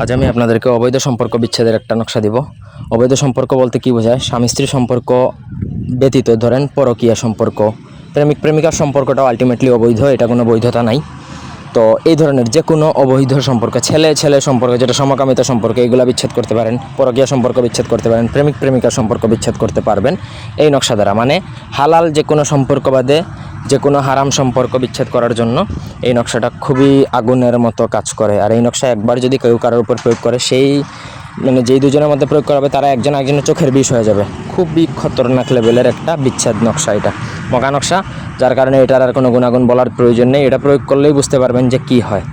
আজ আমি আপনাদেরকে অবৈধ সম্পর্ক বিচ্ছেদের একটা নকশা দিব। অবৈধ সম্পর্ক বলতে কি বোঝায়? স্বামী স্ত্রী সম্পর্ক ব্যতীত ধরেন পরকীয়া সম্পর্ক, প্রেমিক প্রেমিকার সম্পর্কটাও আলটিমেটলি অবৈধ, এটা কোনো বৈধতা নাই। তো এই ধরনের যে কোনো অবৈধ সম্পর্ক, ছেলে ছেলে সম্পর্ক যেটা সমকামিতা সম্পর্ক, এগুলো বিচ্ছেদ করতে পারেন, পরকীয়া সম্পর্ক বিচ্ছেদ করতে পারেন, প্রেমিক প্রেমিকার সম্পর্ক বিচ্ছেদ করতে পারবেন এই নকশা দ্বারা। মানে হালাল যে কোনো সম্পর্ক বাদে যে কোনো হারাম সম্পর্ক বিচ্ছেদ করার জন্য এই নকশাটা খুবই আগুনের মতো কাজ করে। আর এই নকশা একবার যদি কেউ কারোর উপর প্রয়োগ করে, সেই যেই দুজনের মধ্যে প্রয়োগ করা হবে তারা একজন একজনের চোখের বিষ হয়ে যাবে। খুবই খতরনাক লেভেলের একটা বিচ্ছেদ নকশা, এটা মগা নকশা, যার কারণে এটার আর কোনো গুণাগুণ বলার প্রয়োজন নেই। এটা প্রয়োগ করলেই বুঝতে পারবেন যে কী হয়।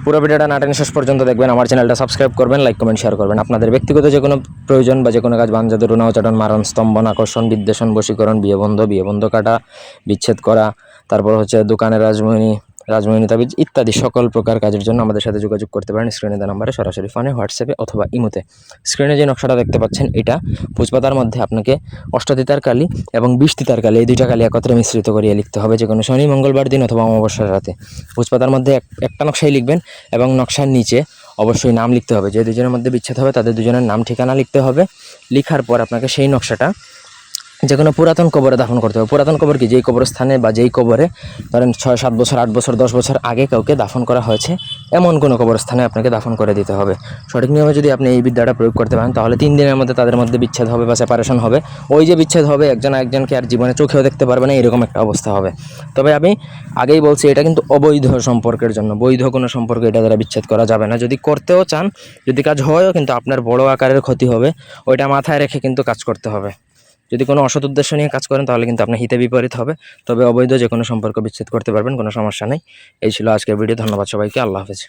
পুরো ভিডিওটা না টেনে শেষ পর্যন্ত দেখবেন। আমার চ্যানেলটা সাবস্ক্রাইব করবেন, লাইক কমেন্ট শেয়ার করবেন। আপনাদের ব্যক্তিগত যে কোনো প্রয়োজন বা যে কোনো কাজ, বানজাদু, রুনা, উচাটন, মারণ, স্তম্ভন, আকর্ষণ, বিদ্বেষণ, বশীকরণ, বিয়েবন্ধ কাটা, বিচ্ছেদ করা, তারপর হচ্ছে দোকানে রাজমণি তাবিজ ইত্যাদি সকল প্রকার কাজের জন্য আমাদের সাথে যোগাযোগ করতে পারেন স্ক্রিনে দেওয়া নাম্বারে, সরাসরি ফোনে, হোয়াটসঅ্যাপে অথবা ইমোতে। স্ক্রিনে যে নকশাটা দেখতে পাচ্ছেন, এটা ভোজপাতার মধ্যে আপনাকে অষ্টতিতার কালি এবং 20 তিতার কালি, এই দুইটা কালি একত্রে মিশ্রিত করিয়ে লিখতে হবে, যে কোনো শনি মঙ্গলবার দিন অথবা অমাবস্যার রাতে। ভোজপাতার মধ্যে একটা নকশাই লিখবেন এবং নকশার নিচে অবশ্যই নাম লিখতে হবে। যে দুজনের মধ্যে বিচ্ছেদ হবে তাদের দুজনের নাম ঠিকানা লিখতে হবে। লিখার পর আপনাকে সেই নকশাটা যে কোনো পুরাতন কবরে দাফন করতে হবে। পুরাতন কবর কি? যেই কবরস্থানে বা যেই কবরে ধরেন 6-7 বছর, 8 বছর, 10 বছর আগে কাউকে দাফন করা হয়েছে, এমন কোনো কবরস্থানে আপনাকে দাফন করে দিতে হবে। সঠিক নিয়মে যদি আপনি এই বিদ্যাটা প্রয়োগ করতে পারেন, তাহলে 3 দিনের মধ্যে তাদের মধ্যে বিচ্ছেদ হবে বা সেপারেশন হবে। ওই যে বিচ্ছেদ হবে, একজন একজনকে আর জীবনে চোখেও দেখতে পারবে না, এরকম একটা অবস্থা হবে। তবে আমি আগেই বলছি, এটা কিন্তু অবৈধ সম্পর্কের জন্য। বৈধ কোনো সম্পর্ক এটা দ্বারা বিচ্ছেদ করা যাবে না। যদি করতেও চান, যদি কাজ হয়ও, কিন্তু আপনার বড় আকারের ক্ষতি হবে, ওইটা মাথায় রেখে কিন্তু কাজ করতে হবে। যদি কোনো অসৎ উদ্দেশ্য নিয়ে কাজ করেন, তাহলে কিন্তু আপনার হিতে বিপরীত হবে। তবে অবৈধ যে কোনো সম্পর্ক বিচ্ছেদ করতে পারবেন, কোনো সমস্যা নেই। এই ছিল আজকের ভিডিও। ধন্যবাদ সবাইকে। আল্লাহ হাফেজ।